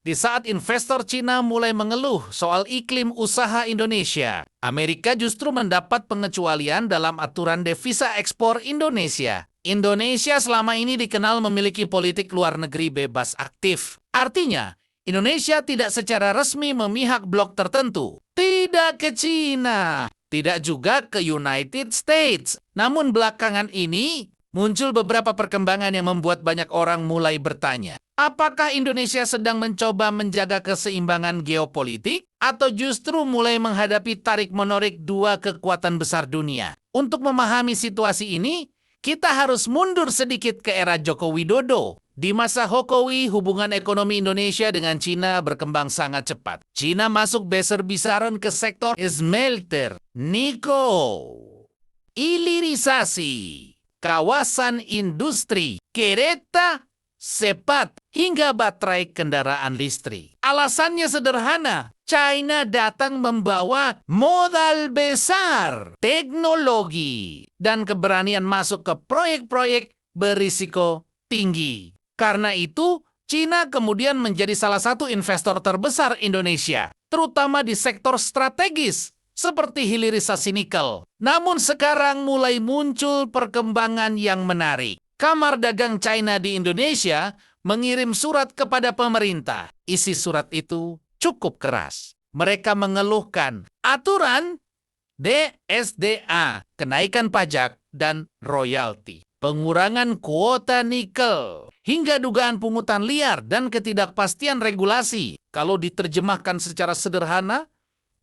Di saat investor Cina mulai mengeluh soal iklim usaha Indonesia, Amerika justru mendapat pengecualian dalam aturan devisa ekspor Indonesia. Indonesia selama ini dikenal memiliki politik luar negeri bebas aktif. Artinya, Indonesia tidak secara resmi memihak blok tertentu. Tidak ke Cina, tidak juga ke United States. Namun belakangan ini, muncul beberapa perkembangan yang membuat banyak orang mulai bertanya, apakah Indonesia sedang mencoba menjaga keseimbangan geopolitik atau justru mulai menghadapi tarik-menarik dua kekuatan besar dunia? Untuk memahami situasi ini, kita harus mundur sedikit ke era Joko Widodo. Di masa Jokowi, hubungan ekonomi Indonesia dengan Cina berkembang sangat cepat. Cina masuk besar-besaran ke sektor smelter, nikel, hilirisasi, kawasan industri, kereta cepat, hingga baterai kendaraan listrik. Alasannya sederhana, China datang membawa modal besar, teknologi, dan keberanian masuk ke proyek-proyek berisiko tinggi. Karena itu, China kemudian menjadi salah satu investor terbesar Indonesia, terutama di sektor strategis, seperti hilirisasi nikel. Namun sekarang mulai muncul perkembangan yang menarik. Kamar Dagang China di Indonesia mengirim surat kepada pemerintah. Isi surat itu cukup keras. Mereka mengeluhkan aturan DSDA, kenaikan pajak dan royalti, pengurangan kuota nikel, hingga dugaan pungutan liar dan ketidakpastian regulasi. Kalau diterjemahkan secara sederhana,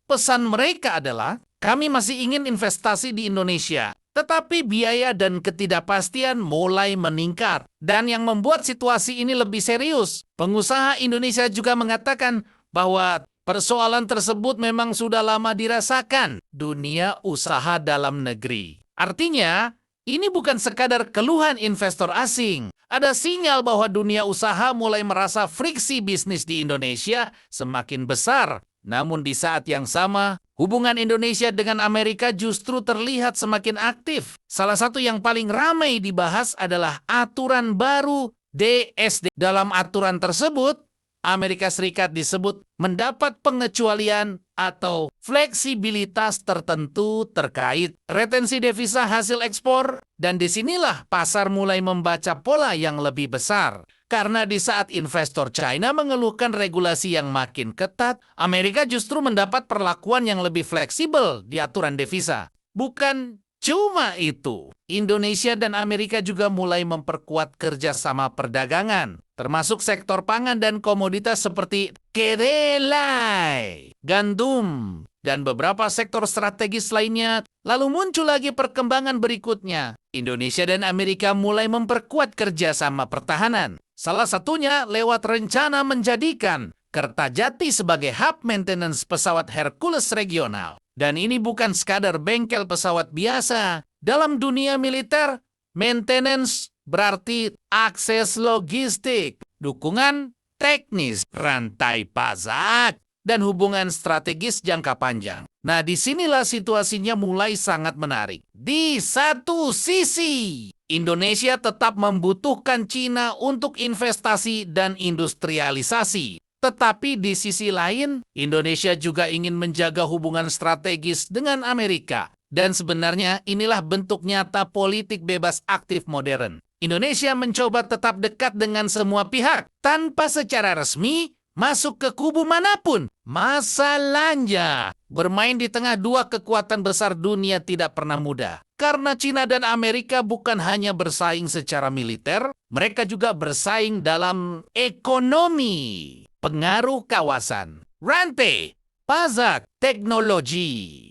pesan mereka adalah, kami masih ingin investasi di Indonesia, tetapi biaya dan ketidakpastian mulai meningkat. Dan yang membuat situasi ini lebih serius, pengusaha Indonesia juga mengatakan bahwa persoalan tersebut memang sudah lama dirasakan dunia usaha dalam negeri. Artinya, ini bukan sekadar keluhan investor asing. Ada sinyal bahwa dunia usaha mulai merasa friksi bisnis di Indonesia semakin besar. Namun di saat yang sama, hubungan Indonesia dengan Amerika justru terlihat semakin aktif. Salah satu yang paling ramai dibahas adalah aturan baru DSD. Dalam aturan tersebut, Amerika Serikat disebut mendapat pengecualian atau fleksibilitas tertentu terkait retensi devisa hasil ekspor, dan disinilah pasar mulai membaca pola yang lebih besar. Karena di saat investor China mengeluhkan regulasi yang makin ketat, Amerika justru mendapat perlakuan yang lebih fleksibel di aturan devisa. Bukan cuma itu, Indonesia dan Amerika juga mulai memperkuat kerjasama perdagangan, termasuk sektor pangan dan komoditas seperti kedelai, gandum, dan beberapa sektor strategis lainnya. Lalu muncul lagi perkembangan berikutnya. Indonesia dan Amerika mulai memperkuat kerjasama pertahanan. Salah satunya lewat rencana menjadikan Kertajati sebagai hub maintenance pesawat Hercules regional. Dan ini bukan sekadar bengkel pesawat biasa. Dalam dunia militer, maintenance berarti akses logistik, dukungan teknis, rantai pasok, dan hubungan strategis jangka panjang. Nah, disinilah situasinya mulai sangat menarik. Di satu sisi, Indonesia tetap membutuhkan Cina untuk investasi dan industrialisasi. Tetapi di sisi lain, Indonesia juga ingin menjaga hubungan strategis dengan Amerika. Dan sebenarnya inilah bentuk nyata politik bebas aktif modern. Indonesia mencoba tetap dekat dengan semua pihak, tanpa secara resmi masuk ke kubu manapun. Masalahnya, bermain di tengah dua kekuatan besar dunia tidak pernah mudah. Karena Cina dan Amerika bukan hanya bersaing secara militer, mereka juga bersaing dalam ekonomi, pengaruh kawasan, rantai, pasar, teknologi,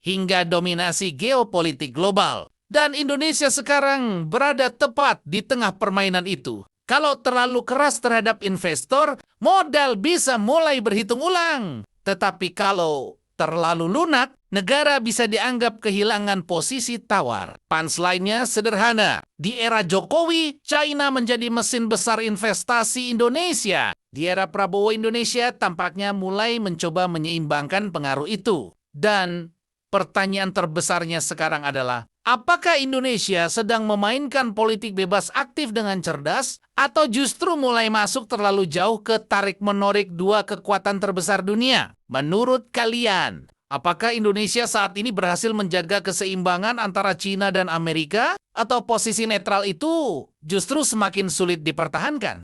hingga dominasi geopolitik global. Dan Indonesia sekarang berada tepat di tengah permainan itu. Kalau terlalu keras terhadap investor, modal bisa mulai berhitung ulang. Tetapi kalau terlalu lunak, negara bisa dianggap kehilangan posisi tawar. Punchline-nya sederhana. Di era Jokowi, China menjadi mesin besar investasi Indonesia. Di era Prabowo, Indonesia tampaknya mulai mencoba menyeimbangkan pengaruh itu. Dan Pertanyaan terbesarnya sekarang adalah, apakah Indonesia sedang memainkan politik bebas aktif dengan cerdas, atau justru mulai masuk terlalu jauh ke tarik-menarik dua kekuatan terbesar dunia? Menurut kalian, apakah Indonesia saat ini berhasil menjaga keseimbangan antara China dan Amerika, atau posisi netral itu justru semakin sulit dipertahankan?